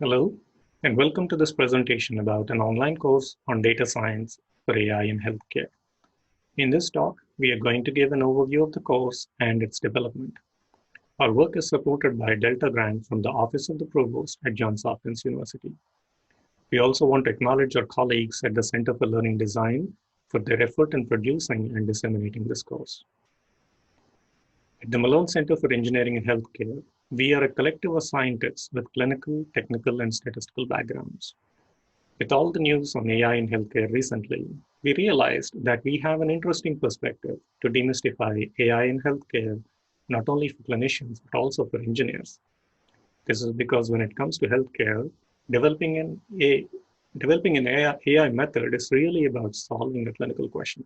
Hello, and welcome to this presentation about an online course on data science for AI in healthcare. In this talk, we are going to give an overview of the course and its development. Our work is supported by a Delta grant from the Office of the Provost at Johns Hopkins University. We also want to acknowledge our colleagues at the Center for Learning Design for their effort in producing and disseminating this course. At the Malone Center for Engineering in Healthcare, we are a collective of scientists with clinical, technical, and statistical backgrounds. With all the news on AI in healthcare recently, we realized that we have an interesting perspective to demystify AI in healthcare, not only for clinicians, but also for engineers. This is because when it comes to healthcare, developing an AI method is really about solving a clinical question.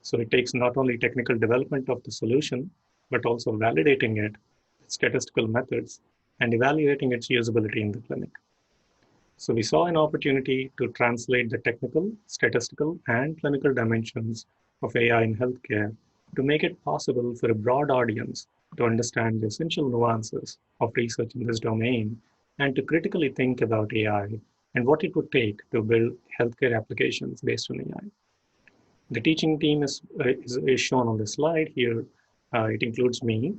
So it takes not only technical development of the solution, but also validating it with statistical methods and evaluating its usability in the clinic. So we saw an opportunity to translate the technical, statistical, and clinical dimensions of AI in healthcare to make it possible for a broad audience to understand the essential nuances of research in this domain and to critically think about AI and what it would take to build healthcare applications based on AI. The teaching team is shown on the slide here. It includes me,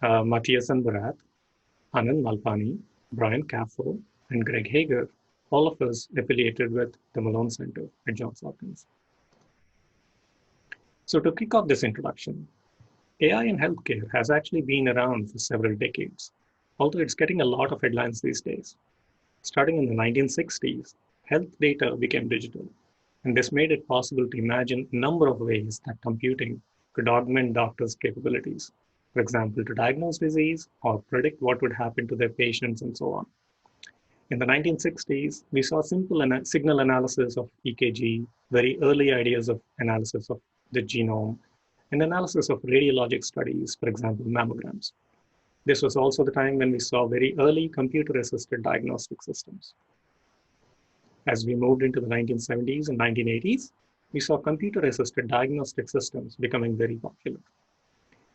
Matthias Barath, Anand Malpani, Brian Caffo, and Greg Hager, all of us affiliated with the Malone Center at Johns Hopkins. So to kick off this introduction, AI in healthcare has actually been around for several decades, although it's getting a lot of headlines these days. Starting in the 1960s, health data became digital, and this made it possible to imagine a number of ways that computing could augment doctors' capabilities, for example, to diagnose disease or predict what would happen to their patients and so on. In the 1960s, we saw simple signal analysis of EKG, very early ideas of analysis of the genome, and analysis of radiologic studies, for example, mammograms. This was also the time when we saw very early computer-assisted diagnostic systems. As we moved into the 1970s and 1980s, we saw computer-assisted diagnostic systems becoming very popular.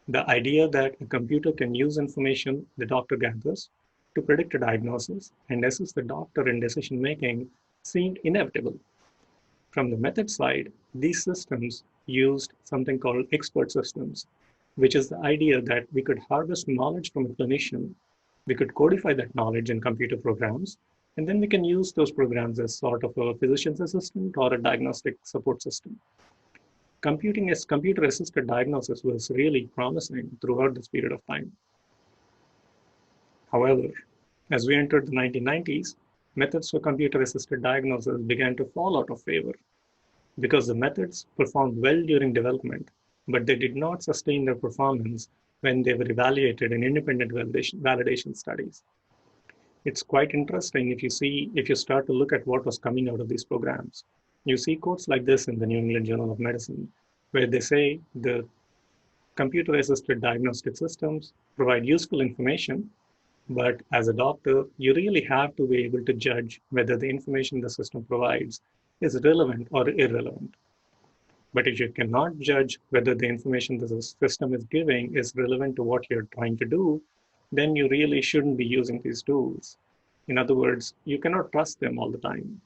The idea that a computer can use information the doctor gathers to predict a diagnosis and assist the doctor in decision-making seemed inevitable. From the method side, these systems used something called expert systems, which is the idea that we could harvest knowledge from a clinician, we could codify that knowledge in computer programs, and then we can use those programs as sort of a physician's assistant or a diagnostic support system. Computing as computer-assisted diagnosis was really promising throughout this period of time. However, as we entered the 1990s, methods for computer-assisted diagnosis began to fall out of favor because the methods performed well during development, but they did not sustain their performance when they were evaluated in independent validation studies. It's quite interesting if you start to look at what was coming out of these programs. You see quotes like this in the New England Journal of Medicine, where they say the computer-assisted diagnostic systems provide useful information, but as a doctor, you really have to be able to judge whether the information the system provides is relevant or irrelevant. But if you cannot judge whether the information the system is giving is relevant to what you're trying to do, then you really shouldn't be using these tools. In other words, you cannot trust them all the time.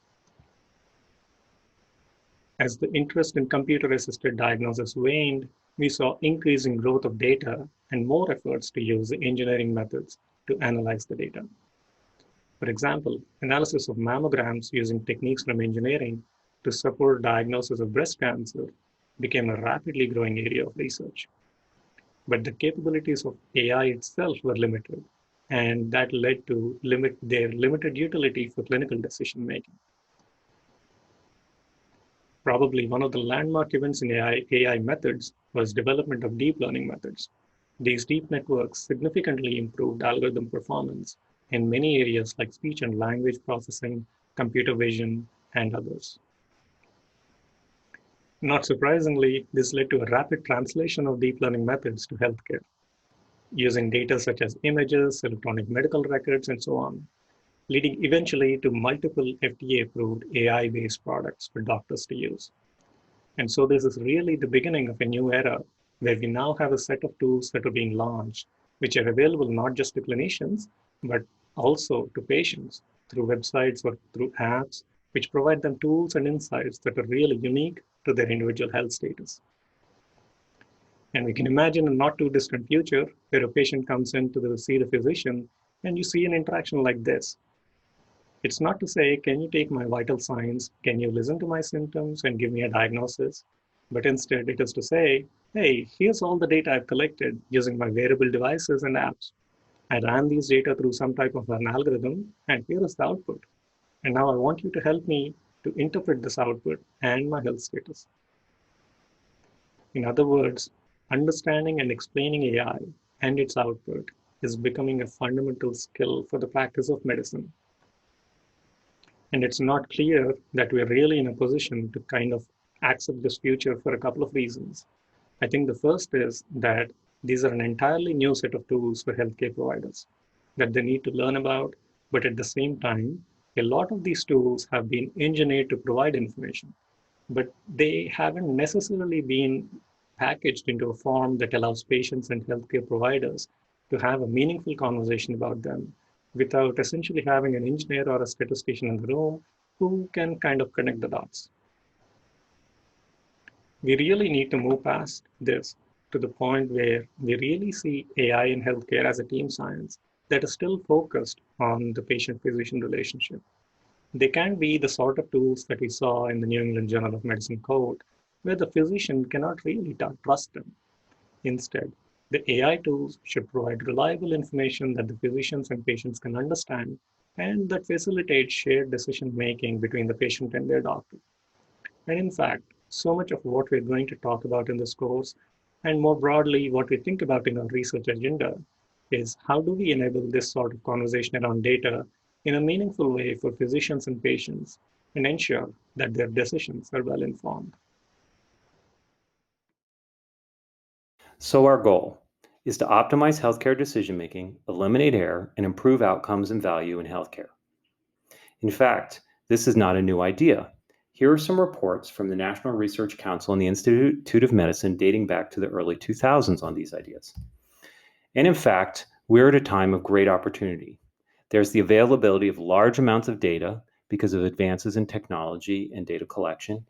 As the interest in computer-assisted diagnosis waned, we saw increasing growth of data and more efforts to use engineering methods to analyze the data. For example, analysis of mammograms using techniques from engineering to support diagnosis of breast cancer became a rapidly growing area of research. But the capabilities of AI itself were limited, and that led to their limited utility for clinical decision making. Probably one of the landmark events in AI methods was development of deep learning methods. These deep networks significantly improved algorithm performance in many areas like speech and language processing, computer vision, and others. Not surprisingly, this led to a rapid translation of deep learning methods to healthcare, using data such as images, electronic medical records, and so on, leading eventually to multiple FDA-approved AI-based products for doctors to use. And so this is really the beginning of a new era where we now have a set of tools that are being launched, which are available not just to clinicians, but also to patients through websites or through apps, which provide them tools and insights that are really unique to their individual health status. And we can imagine a not too distant future where a patient comes in to see the physician and you see an interaction like this. It's not to say, can you take my vital signs? Can you listen to my symptoms and give me a diagnosis? But instead, it is to say, hey, here's all the data I've collected using my wearable devices and apps. I ran these data through some type of an algorithm, and here is the output. And now I want you to help me to interpret this output and my health status. In other words, understanding and explaining AI and its output is becoming a fundamental skill for the practice of medicine. And it's not clear that we're really in a position to kind of accept this future for a couple of reasons. I think the first is that these are an entirely new set of tools for healthcare providers that they need to learn about, but at the same time, a lot of these tools have been engineered to provide information, but they haven't necessarily been packaged into a form that allows patients and healthcare providers to have a meaningful conversation about them without essentially having an engineer or a statistician in the room who can kind of connect the dots. We really need to move past this to the point where we really see AI in healthcare as a team science that is still focused on the patient-physician relationship. They can be the sort of tools that we saw in the New England Journal of Medicine code, where the physician cannot really trust them. Instead, the AI tools should provide reliable information that the physicians and patients can understand and that facilitates shared decision making between the patient and their doctor. And in fact, so much of what we're going to talk about in this course, and more broadly, what we think about in our research agenda, is how do we enable this sort of conversation around data in a meaningful way for physicians and patients and ensure that their decisions are well informed. So our goal is to optimize healthcare decision-making, eliminate error, and improve outcomes and value in healthcare. In fact, this is not a new idea. Here are some reports from the National Research Council and the Institute of Medicine dating back to the early 2000s on these ideas. And in fact, we're at a time of great opportunity. There's the availability of large amounts of data because of advances in technology and data collection.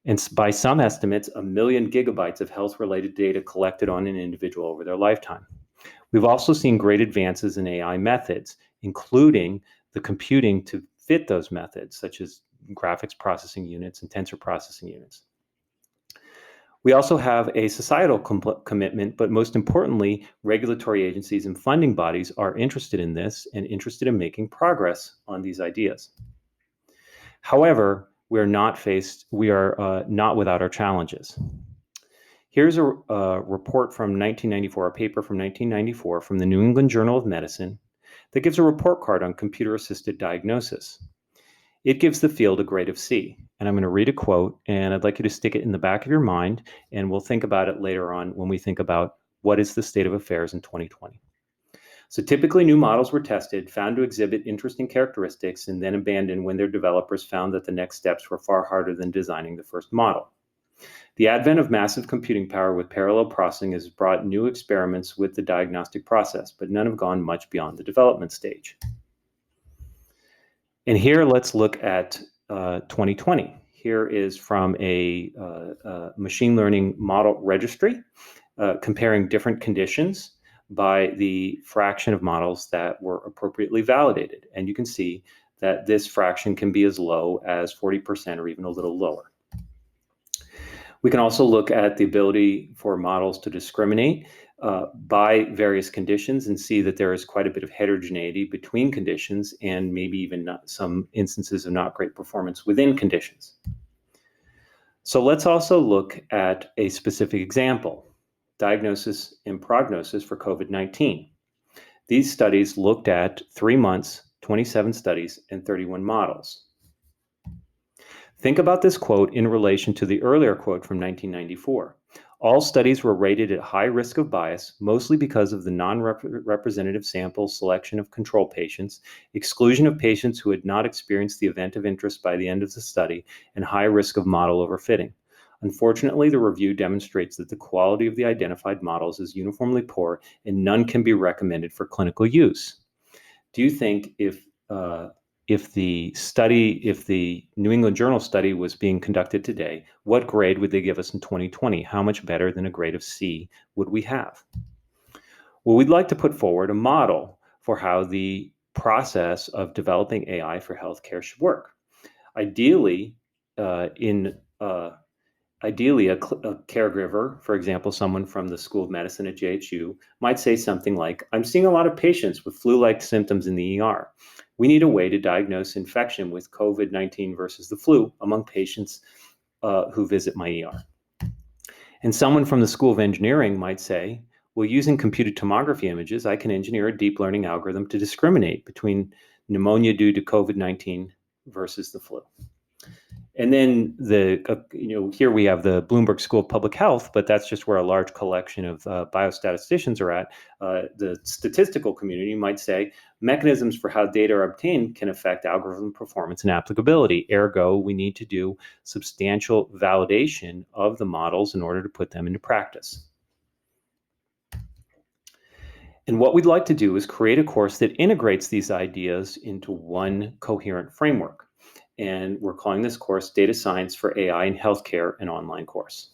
And by some estimates, 1 million gigabytes of health-related data collected on an individual over their lifetime. We've also seen great advances in AI methods, including the computing to fit those methods, such as graphics processing units and tensor processing units. We also have a societal commitment, but most importantly, regulatory agencies and funding bodies are interested in this and interested in making progress on these ideas. However, we are not without our challenges. Here's a report from 1994, a paper from 1994 from the New England Journal of Medicine that gives a report card on computer-assisted diagnosis. It gives the field a grade of C. And I'm going to read a quote, and I'd like you to stick it in the back of your mind, and we'll think about it later on when we think about what is the state of affairs in 2020. So typically new models were tested, found to exhibit interesting characteristics, and then abandoned when their developers found that the next steps were far harder than designing the first model. The advent of massive computing power with parallel processing has brought new experiments with the diagnostic process, but none have gone much beyond the development stage. And here, let's look at 2020. Here is from a machine learning model registry comparing different conditions by the fraction of models that were appropriately validated. And you can see that this fraction can be as low as 40% or even a little lower. We can also look at the ability for models to discriminate by various conditions and see that there is quite a bit of heterogeneity between conditions and maybe even some instances of not great performance within conditions. So let's also look at a specific example, diagnosis and prognosis for COVID-19. These studies looked at 3 months, 27 studies, and 31 models. Think about this quote in relation to the earlier quote from 1994. All studies were rated at high risk of bias, mostly because of the non-representative sample selection of control patients, exclusion of patients who had not experienced the event of interest by the end of the study, and high risk of model overfitting. Unfortunately, the review demonstrates that the quality of the identified models is uniformly poor and none can be recommended for clinical use. Do you think if if the New England Journal study was being conducted today, what grade would they give us in 2020? How much better than a grade of C would we have? Well, we'd like to put forward a model for how the process of developing AI for healthcare should work. Ideally, Ideally, a caregiver, for example, someone from the School of Medicine at JHU, might say something like, I'm seeing a lot of patients with flu-like symptoms in the ER. We need a way to diagnose infection with COVID-19 versus the flu among patients who visit my ER. And someone from the School of Engineering might say, well, using computed tomography images, I can engineer a deep learning algorithm to discriminate between pneumonia due to COVID-19 versus the flu. And then here we have the Bloomberg School of Public Health, but that's just where a large collection of biostatisticians are at. The statistical community might say mechanisms for how data are obtained can affect algorithm performance and applicability. Ergo, we need to do substantial validation of the models in order to put them into practice. And what we'd like to do is create a course that integrates these ideas into one coherent framework. And we're calling this course Data Science for AI in Healthcare, an online course.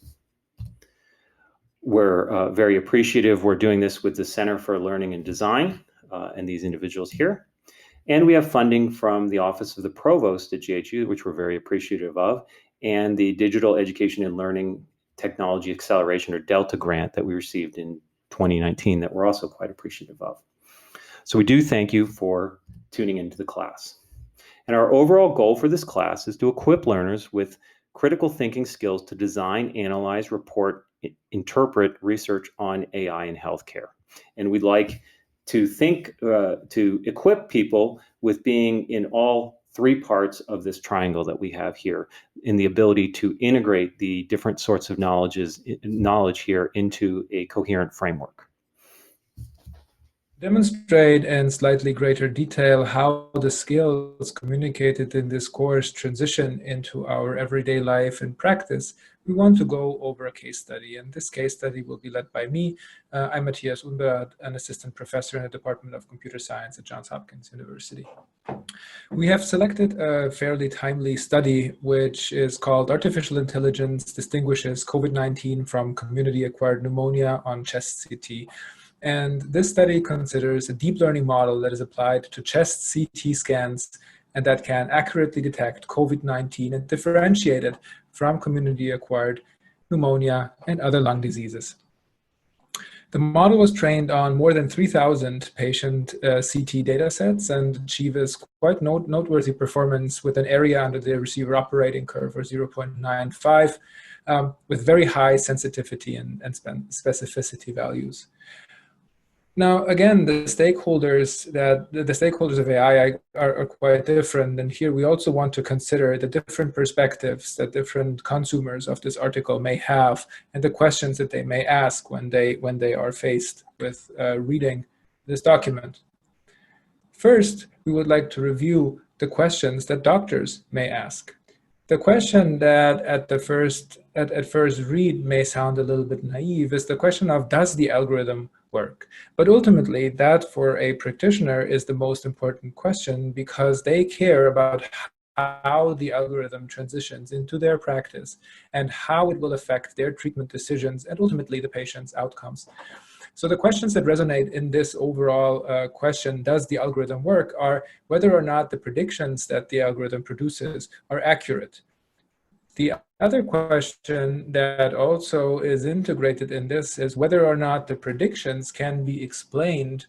We're very appreciative. We're doing this with the Center for Learning and Design and these individuals here. And we have funding from the Office of the Provost at GHU, which we're very appreciative of, and the Digital Education and Learning Technology Acceleration, or Delta grant, that we received in 2019 that we're also quite appreciative of. So we do thank you for tuning into the class. And our overall goal for this class is to equip learners with critical thinking skills to design, analyze, report, interpret research on AI in healthcare. And we'd like to equip people with being in all three parts of this triangle that we have here, in the ability to integrate the different sorts of knowledge here into a coherent framework. Demonstrate in slightly greater detail how the skills communicated in this course transition into our everyday life and practice, we want to go over a case study. And this case study will be led by me. I'm Matthias Unberat, an assistant professor in the Department of Computer Science at Johns Hopkins University. We have selected a fairly timely study, which is called Artificial Intelligence Distinguishes COVID-19 from Community-Acquired Pneumonia on Chest CT. And this study considers a deep learning model that is applied to chest CT scans and that can accurately detect COVID-19 and differentiate it from community-acquired pneumonia and other lung diseases. The model was trained on more than 3,000 patient CT datasets and achieves quite noteworthy performance with an area under the receiver operating curve, or 0.95, with very high sensitivity and specificity values. Now, again, the stakeholders of AI are quite different, and here we also want to consider the different perspectives that different consumers of this article may have, and the questions that they may ask when they are faced with reading this document. First, we would like to review the questions that doctors may ask. The question that at first read may sound a little bit naive is the question of, does the algorithm work? But ultimately, that for a practitioner is the most important question, because they care about how the algorithm transitions into their practice and how it will affect their treatment decisions and ultimately the patient's outcomes. So the questions that resonate in this overall question, does the algorithm work, are whether or not the predictions that the algorithm produces are accurate. The other question that also is integrated in this is whether or not the predictions can be explained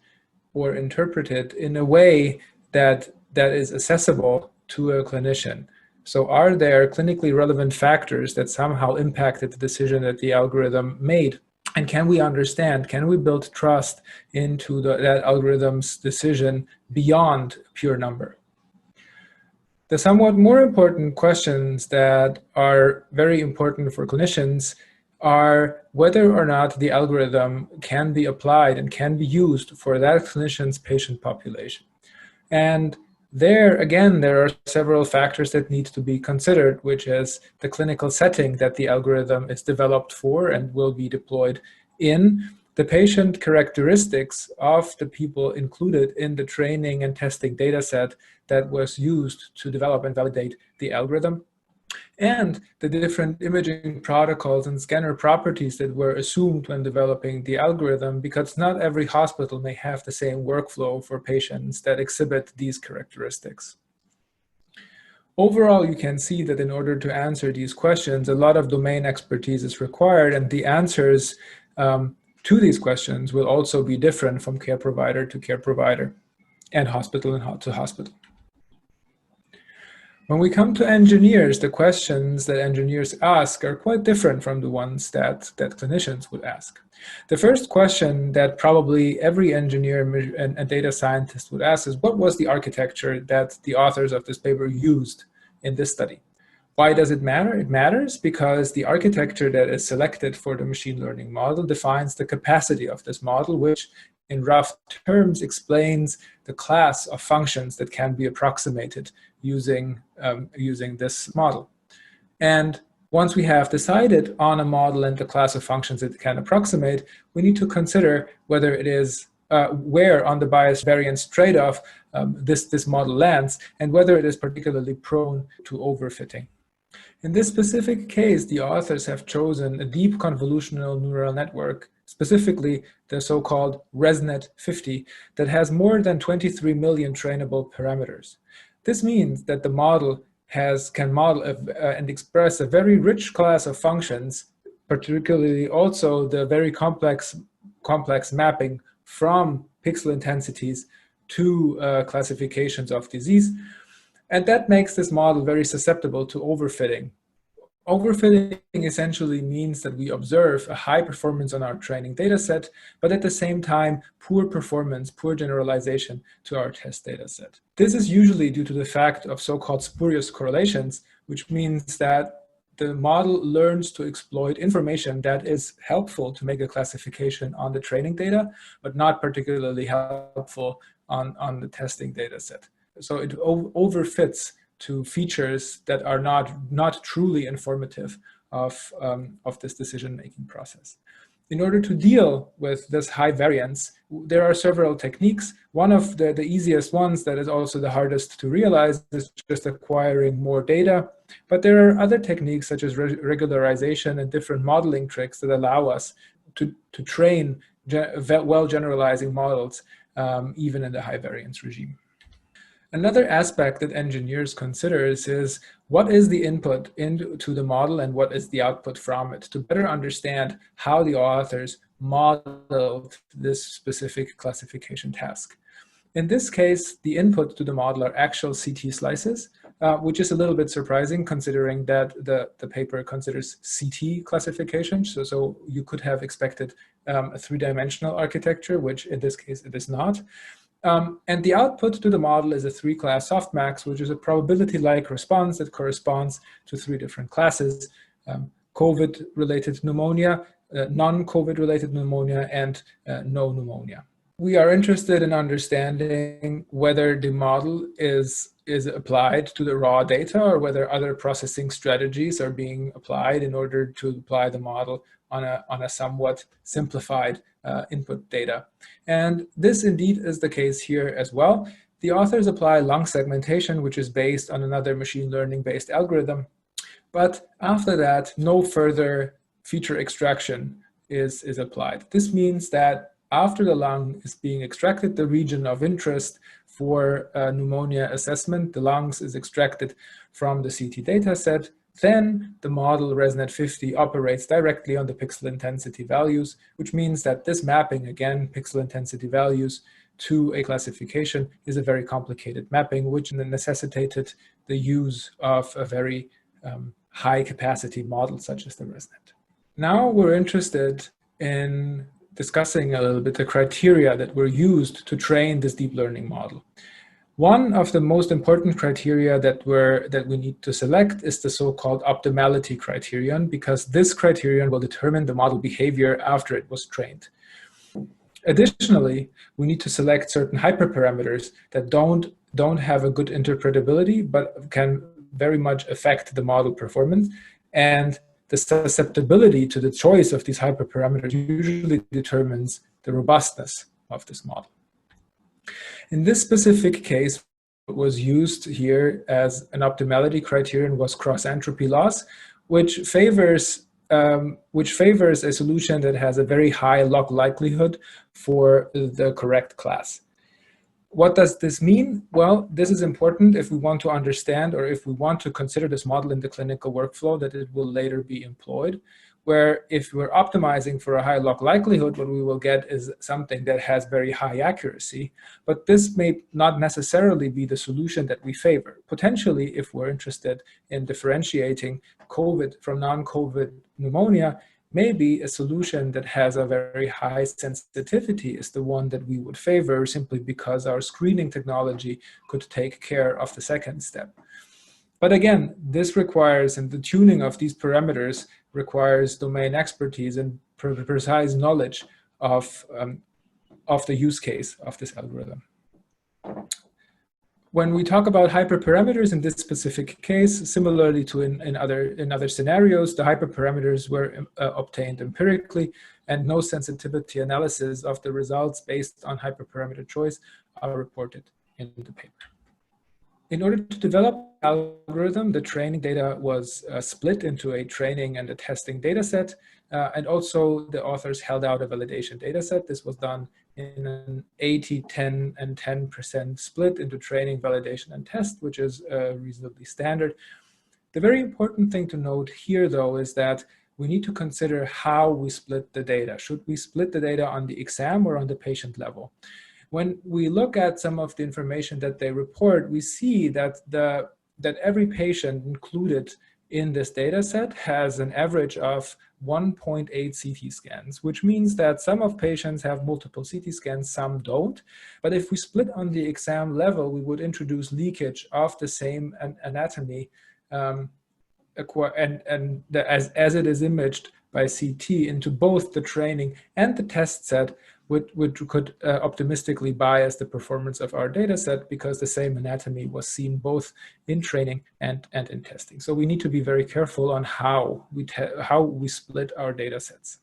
or interpreted in a way that is accessible to a clinician. So are there clinically relevant factors that somehow impacted the decision that the algorithm made? And can we understand, can we build trust into that algorithm's decision beyond pure number? The somewhat more important questions that are very important for clinicians are whether or not the algorithm can be applied and can be used for that clinician's patient population. And there, again, there are several factors that need to be considered, which is the clinical setting that the algorithm is developed for and will be deployed in, the patient characteristics of the people included in the training and testing data set that was used to develop and validate the algorithm, and the different imaging protocols and scanner properties that were assumed when developing the algorithm, because not every hospital may have the same workflow for patients that exhibit these characteristics. Overall, you can see that in order to answer these questions, a lot of domain expertise is required, and the answers to these questions will also be different from care provider to care provider and hospital to hospital. When we come to engineers, the questions that engineers ask are quite different from the ones that clinicians would ask. The first question that probably every engineer and data scientist would ask is, what was the architecture that the authors of this paper used in this study? Why does it matter? It matters because the architecture that is selected for the machine learning model defines the capacity of this model, which in rough terms explains the class of functions that can be approximated using this model. And once we have decided on a model and the class of functions it can approximate, we need to consider whether it is where on the bias variance trade-off this model lands, and whether it is particularly prone to overfitting. In this specific case, the authors have chosen a deep convolutional neural network, specifically the so-called ResNet-50, that has more than 23 million trainable parameters. This means that the model can model and express a very rich class of functions, particularly also the very complex mapping from pixel intensities to classifications of disease. And that makes this model very susceptible to overfitting. Overfitting essentially means that we observe a high performance on our training data set, but at the same time, poor performance, poor generalization to our test data set. This is usually due to the fact of so-called spurious correlations, which means that the model learns to exploit information that is helpful to make a classification on the training data, but not particularly helpful on the testing data set. So it overfits to features that are not truly informative of this decision-making process. In order to deal with this high variance, there are several techniques. One of the easiest ones that is also the hardest to realize is just acquiring more data. But there are other techniques such as regularization and different modeling tricks that allow us to train well generalizing models even in the high variance regime. Another aspect that engineers consider is what is the input into the model and what is the output from it, to better understand how the authors modeled this specific classification task. In this case, the input to the model are actual CT slices, which is a little bit surprising considering that the paper considers CT classification. So you could have expected a three-dimensional architecture, which in this case it is not. And the output to the model is a 3-class softmax, which is a probability-like response that corresponds to 3 different classes: COVID-related pneumonia, non-COVID-related pneumonia, and no pneumonia. We are interested in understanding whether the model is applied to the raw data or whether other processing strategies are being applied in order to apply the model on a somewhat simplified input data. And this indeed is the case here as well. The authors apply lung segmentation, which is based on another machine learning-based algorithm. But after that, no further feature extraction is applied. This means that after the lung is being extracted, the region of interest for pneumonia assessment, the lungs, is extracted from the CT data set. Then the model ResNet-50 operates directly on the pixel intensity values, which means that this mapping, again, pixel intensity values to a classification, is a very complicated mapping, which necessitated the use of a very high capacity model such as the ResNet. Now we're interested in discussing a little bit the criteria that were used to train this deep learning model. One of the most important criteria that we need to select is the so-called optimality criterion, because this criterion will determine the model behavior after it was trained. Additionally, we need to select certain hyperparameters that don't have a good interpretability, but can very much affect the model performance. And the susceptibility to the choice of these hyperparameters usually determines the robustness of this model. In this specific case, what was used here as an optimality criterion was cross-entropy loss, which favors a solution that has a very high log likelihood for the correct class. What does this mean? Well, this is important if we want to understand, or if we want to consider this model in the clinical workflow that it will later be employed, where if we're optimizing for a high log likelihood, what we will get is something that has very high accuracy, but this may not necessarily be the solution that we favor. Potentially, if we're interested in differentiating COVID from non-COVID pneumonia, maybe a solution that has a very high sensitivity is the one that we would favor, simply because our screening technology could take care of the second step. But again, this requires, and the tuning of these parameters requires domain expertise and precise knowledge of the use case of this algorithm. When we talk about hyperparameters in this specific case, similarly to in other scenarios, the hyperparameters were obtained empirically, and no sensitivity analysis of the results based on hyperparameter choice are reported in the paper. In order to develop the algorithm, the training data was split into a training and a testing data set, and also the authors held out a validation data set. This was done in an 80, 10, and 10% split into training, validation, and test, which is reasonably standard. The very important thing to note here, though, is that we need to consider how we split the data. Should we split the data on the exam or on the patient level? When we look at some of the information that they report, we see that every patient included in this data set has an average of 1.8 CT scans, which means that some of patients have multiple CT scans, some don't. But if we split on the exam level, we would introduce leakage of the same anatomy as it is imaged by CT into both the training and the test set, which could optimistically bias the performance of our data set, because the same anatomy was seen both in training and in testing. So we need to be very careful on how we split our data sets.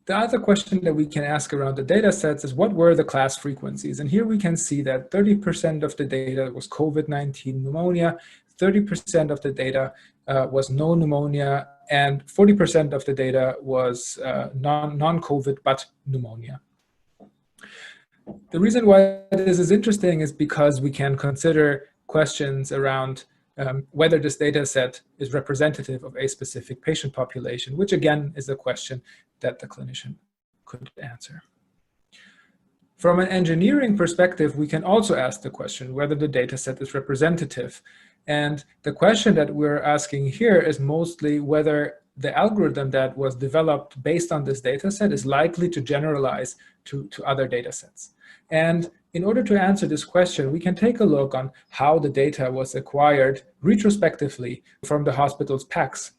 The other question that we can ask around the data sets is, what were the class frequencies? And here we can see that 30% of the data was COVID-19 pneumonia, 30% of the data was no pneumonia, and 40% of the data was non-COVID but pneumonia. The reason why this is interesting is because we can consider questions around whether this data set is representative of a specific patient population, which again is a question that the clinician could answer. From an engineering perspective, we can also ask the question whether the data set is representative. And the question that we're asking here is mostly whether the algorithm that was developed based on this data set is likely to generalize to other data sets. And in order to answer this question, we can take a look on how the data was acquired retrospectively from the hospital's PACS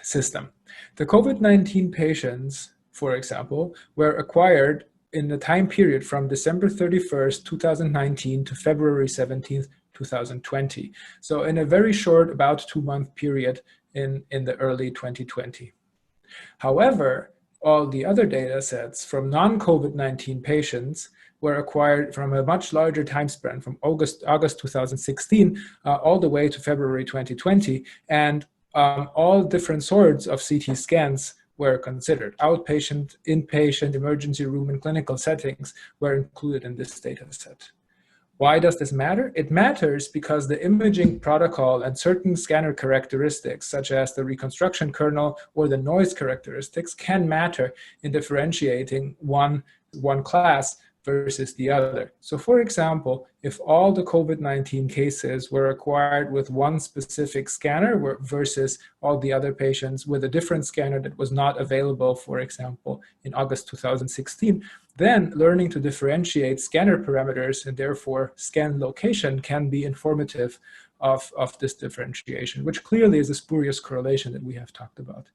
system. The COVID-19 patients, for example, were acquired in the time period from December 31st, 2019 to February 17th, 2020. So in a very short, about 2-month period in the early 2020. However, all the other data sets from non-COVID-19 patients were acquired from a much larger time span, from August 2016 all the way to February 2020, and all different sorts of CT scans were considered. Outpatient, inpatient, emergency room, and clinical settings were included in this data set. Why does this matter? It matters because the imaging protocol and certain scanner characteristics, such as the reconstruction kernel or the noise characteristics, can matter in differentiating one class versus the other. So for example, if all the COVID-19 cases were acquired with one specific scanner versus all the other patients with a different scanner that was not available, for example, in August 2016, then learning to differentiate scanner parameters and therefore scan location can be informative of this differentiation, which clearly is a spurious correlation that we have talked about.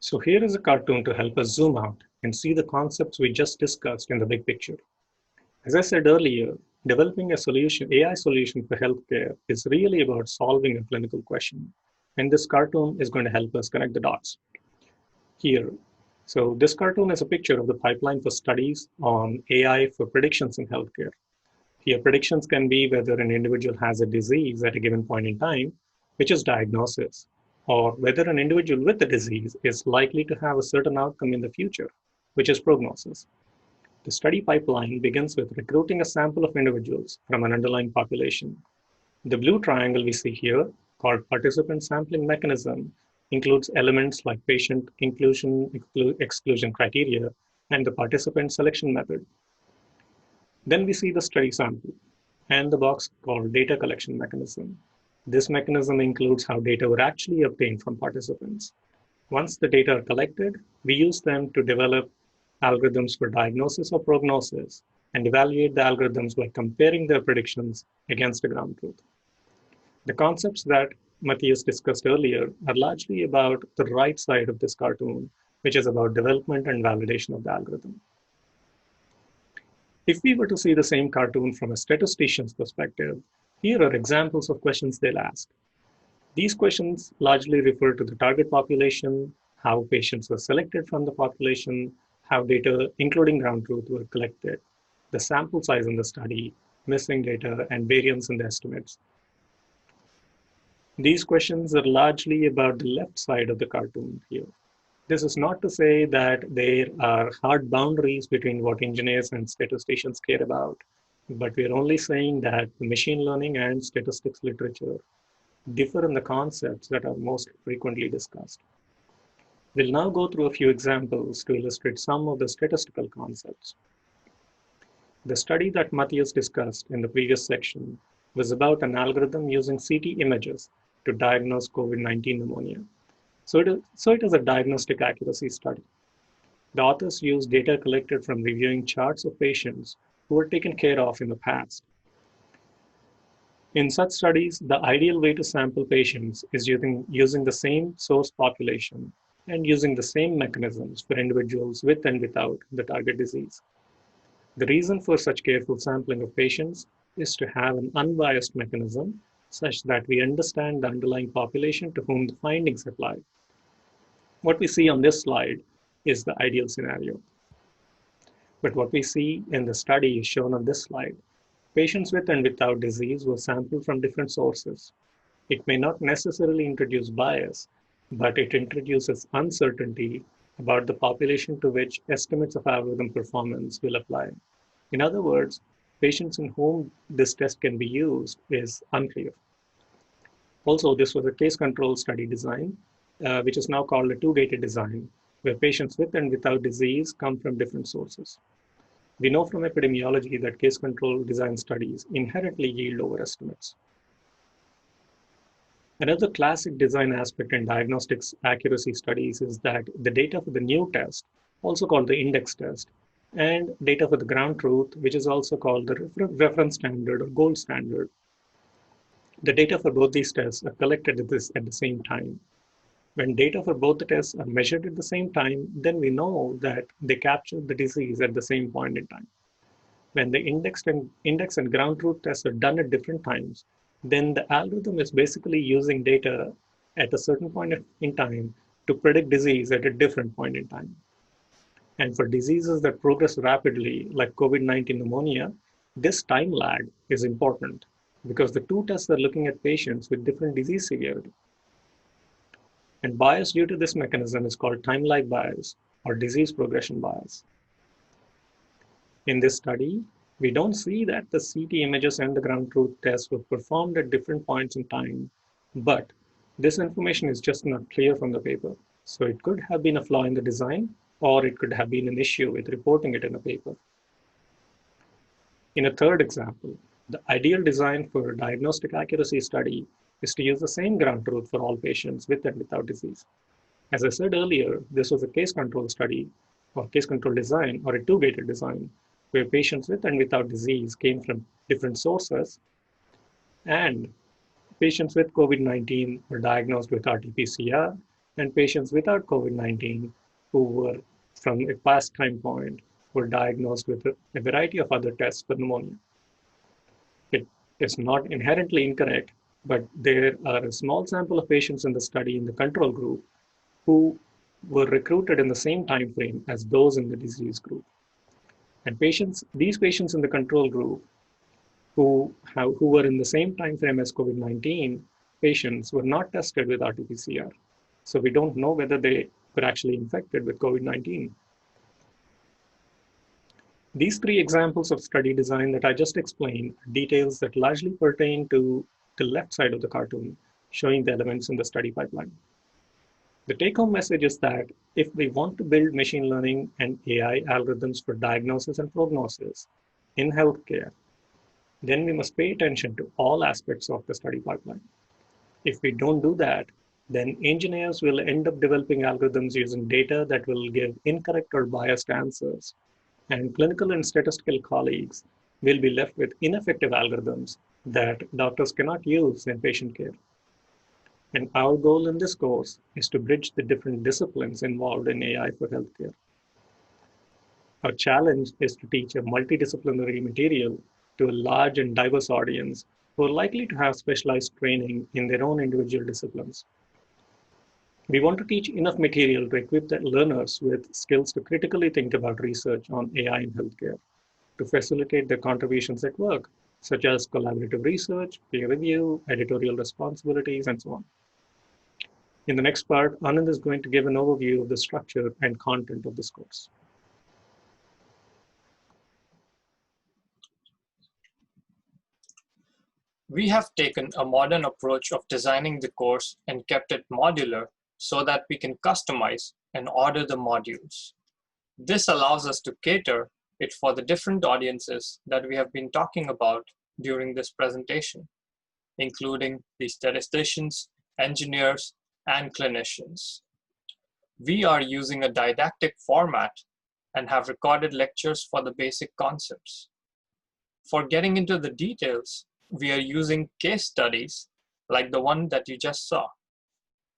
So here is a cartoon to help us zoom out and see the concepts we just discussed in the big picture. As I said earlier, Developing a solution, AI solution for healthcare is really about solving a clinical question. And this cartoon is going to help us connect the dots here. So this cartoon is a picture of the pipeline for studies on AI for predictions in healthcare. Here, predictions can be whether an individual has a disease at a given point in time, which is diagnosis, or whether an individual with the disease is likely to have a certain outcome in the future, which is prognosis. The study pipeline begins with recruiting a sample of individuals from an underlying population. The blue triangle we see here, called participant sampling mechanism, includes elements like patient inclusion, exclusion criteria, and the participant selection method. Then we see the study sample and the box called data collection mechanism. This mechanism includes how data were actually obtained from participants. Once the data are collected, we use them to develop algorithms for diagnosis or prognosis and evaluate the algorithms by comparing their predictions against the ground truth. The concepts that Matthias discussed earlier are largely about the right side of this cartoon, which is about development and validation of the algorithm. If we were to see the same cartoon from a statistician's perspective, here are examples of questions they'll ask. These questions largely refer to the target population, how patients were selected from the population, how data, including ground truth, were collected, the sample size in the study, missing data, and variance in the estimates. These questions are largely about the left side of the cartoon here. This is not to say that there are hard boundaries between what engineers and statisticians care about, but we're only saying that the machine learning and statistics literature differ in the concepts that are most frequently discussed. We'll now go through a few examples to illustrate some of the statistical concepts. The study that Matthias discussed in the previous section was about an algorithm using CT images to diagnose COVID-19 pneumonia. So it is a diagnostic accuracy study. The authors used data collected from reviewing charts of patients who were taken care of in the past. In such studies, the ideal way to sample patients is using the same source population and using the same mechanisms for individuals with and without the target disease. The reason for such careful sampling of patients is to have an unbiased mechanism such that we understand the underlying population to whom the findings apply. What we see on this slide is the ideal scenario. But what we see in the study is shown on this slide. Patients with and without disease were sampled from different sources. It may not necessarily introduce bias, but it introduces uncertainty about the population to which estimates of algorithm performance will apply. In other words, patients in whom this test can be used is unclear. Also, this was a case-control study design, which is now called a two-gated design, where patients with and without disease come from different sources. We know from epidemiology that case-control design studies inherently yield overestimates. Another classic design aspect in diagnostics accuracy studies is that the data for the new test, also called the index test, and data for the ground truth, which is also called the reference standard or gold standard. The data for both these tests are collected at the same time. When data for both the tests are measured at the same time, then we know that they captured the disease at the same point in time. When the index and ground truth tests are done at different times, then the algorithm is basically using data at a certain point in time to predict disease at a different point in time. And for diseases that progress rapidly, like COVID-19 pneumonia, this time lag is important because the two tests are looking at patients with different disease severity. And bias due to this mechanism is called time lag bias or disease progression bias. In this study, we don't see that the CT images and the ground truth tests were performed at different points in time, but this information is just not clear from the paper. So it could have been a flaw in the design, or it could have been an issue with reporting it in a paper. In a third example, the ideal design for a diagnostic accuracy study is to use the same ground truth for all patients with and without disease. As I said earlier, this was a case control study or case control design or a two-gated design where patients with and without disease came from different sources, and patients with COVID-19 were diagnosed with RT-PCR, and patients without COVID-19 who were from a past time point were diagnosed with a variety of other tests for pneumonia. is not inherently incorrect, but there are a small sample of patients in the study in the control group who were recruited in the same time frame as those in the disease group. And these patients in the control group who were in the same time frame as COVID-19 patients were not tested with RT-PCR. So we don't know whether they were actually infected with COVID-19. These three examples of study design that I just explained are details that largely pertain to the left side of the cartoon, showing the elements in the study pipeline. The take-home message is that if we want to build machine learning and AI algorithms for diagnosis and prognosis in healthcare, then we must pay attention to all aspects of the study pipeline. If we don't do that, then engineers will end up developing algorithms using data that will give incorrect or biased answers, and clinical and statistical colleagues will be left with ineffective algorithms that doctors cannot use in patient care. And our goal in this course is to bridge the different disciplines involved in AI for healthcare. Our challenge is to teach a multidisciplinary material to a large and diverse audience who are likely to have specialized training in their own individual disciplines. We want to teach enough material to equip the learners with skills to critically think about research on AI in healthcare, to facilitate their contributions at work, such as collaborative research, peer review, editorial responsibilities, and so on. In the next part, Anand is going to give an overview of the structure and content of this course. We have taken a modern approach of designing the course and kept it modular so that we can customize and order the modules. This allows us to cater it for the different audiences that we have been talking about during this presentation, including the statisticians, engineers, and clinicians. We are using a didactic format and have recorded lectures for the basic concepts. For getting into the details, we are using case studies like the one that you just saw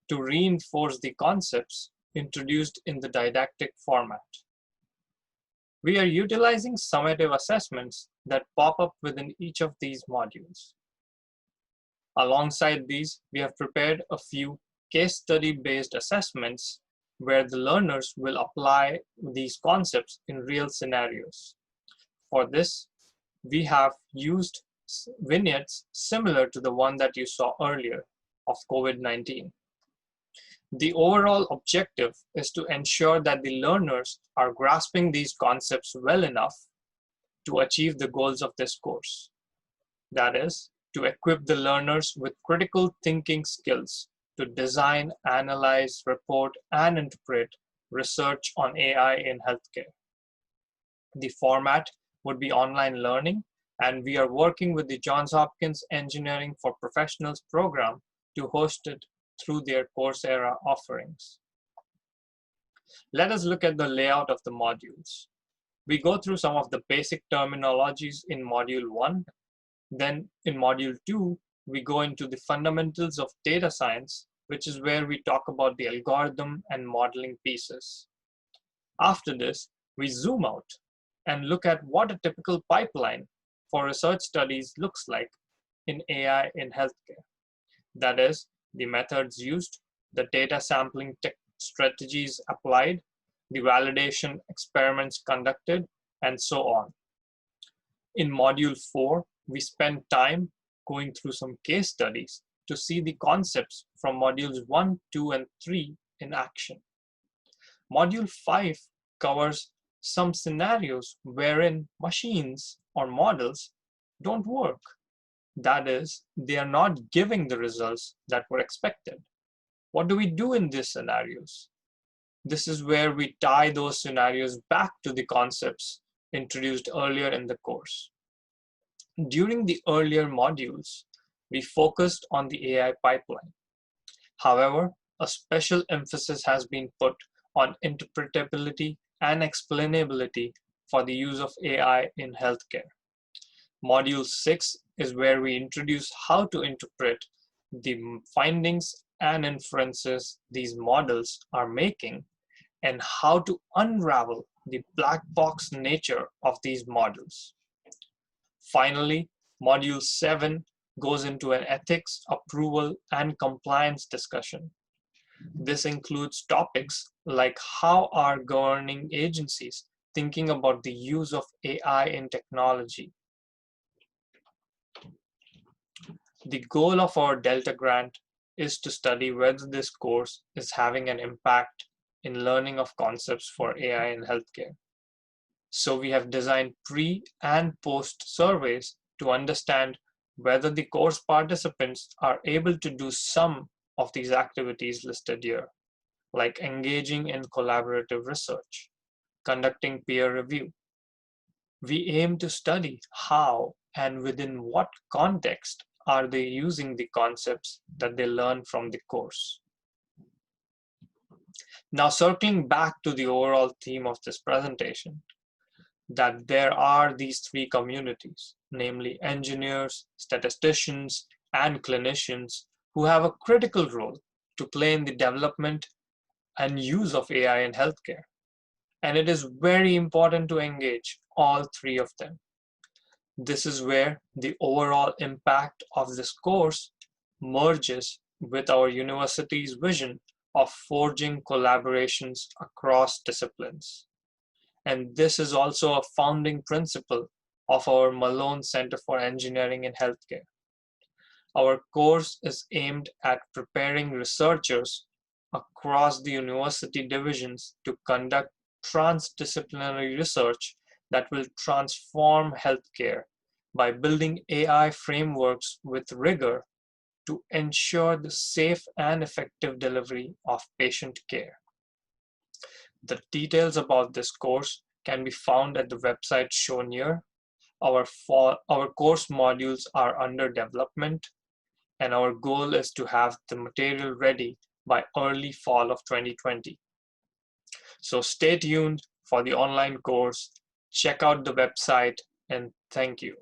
to reinforce the concepts introduced in the didactic format. We are utilizing summative assessments that pop up within each of these modules. Alongside these, we have prepared a few case study-based assessments where the learners will apply these concepts in real scenarios. For this, we have used vignettes similar to the one that you saw earlier of COVID-19. The overall objective is to ensure that the learners are grasping these concepts well enough to achieve the goals of this course. That is, to equip the learners with critical thinking skills to design, analyze, report, and interpret research on AI in healthcare. The format would be online learning, and we are working with the Johns Hopkins Engineering for Professionals program to host it through their Coursera offerings. Let us look at the layout of the modules. We go through some of the basic terminologies in Module 1. Then in Module 2, we go into the fundamentals of data science, which is where we talk about the algorithm and modeling pieces. After this, we zoom out and look at what a typical pipeline for research studies looks like in AI in healthcare. That is, the methods used, the data sampling strategies applied, the validation experiments conducted, and so on. In Module 4, we spend time going through some case studies to see the concepts from Modules 1, 2, and 3 in action. Module 5 covers some scenarios wherein machines or models don't work. That is, they are not giving the results that were expected. What do we do in these scenarios? This is where we tie those scenarios back to the concepts introduced earlier in the course. During the earlier modules, we focused on the AI pipeline. However, a special emphasis has been put on interpretability and explainability for the use of AI in healthcare. Module 6 is where we introduce how to interpret the findings and inferences these models are making and how to unravel the black box nature of these models. Finally, Module 7 goes into an ethics, approval, and compliance discussion. This includes topics like how are governing agencies thinking about the use of AI in technology. The goal of our Delta grant is to study whether this course is having an impact in learning of concepts for AI in healthcare. So we have designed pre and post surveys to understand whether the course participants are able to do some of these activities listed here, like engaging in collaborative research, conducting peer review. We aim to study how and within what context are they using the concepts that they learn from the course. Now, circling back to the overall theme of this presentation, that there are these three communities, namely engineers, statisticians, and clinicians, who have a critical role to play in the development and use of AI in healthcare. And it is very important to engage all three of them. This is where the overall impact of this course merges with our university's vision of forging collaborations across disciplines. And this is also a founding principle of our Malone Center for Engineering in Healthcare. Our course is aimed at preparing researchers across the university divisions to conduct transdisciplinary research that will transform healthcare by building AI frameworks with rigor to ensure the safe and effective delivery of patient care. The details about this course can be found at the website shown here. Our course modules are under development, and our goal is to have the material ready by early fall of 2020. So stay tuned for the online course, check out the website, and thank you.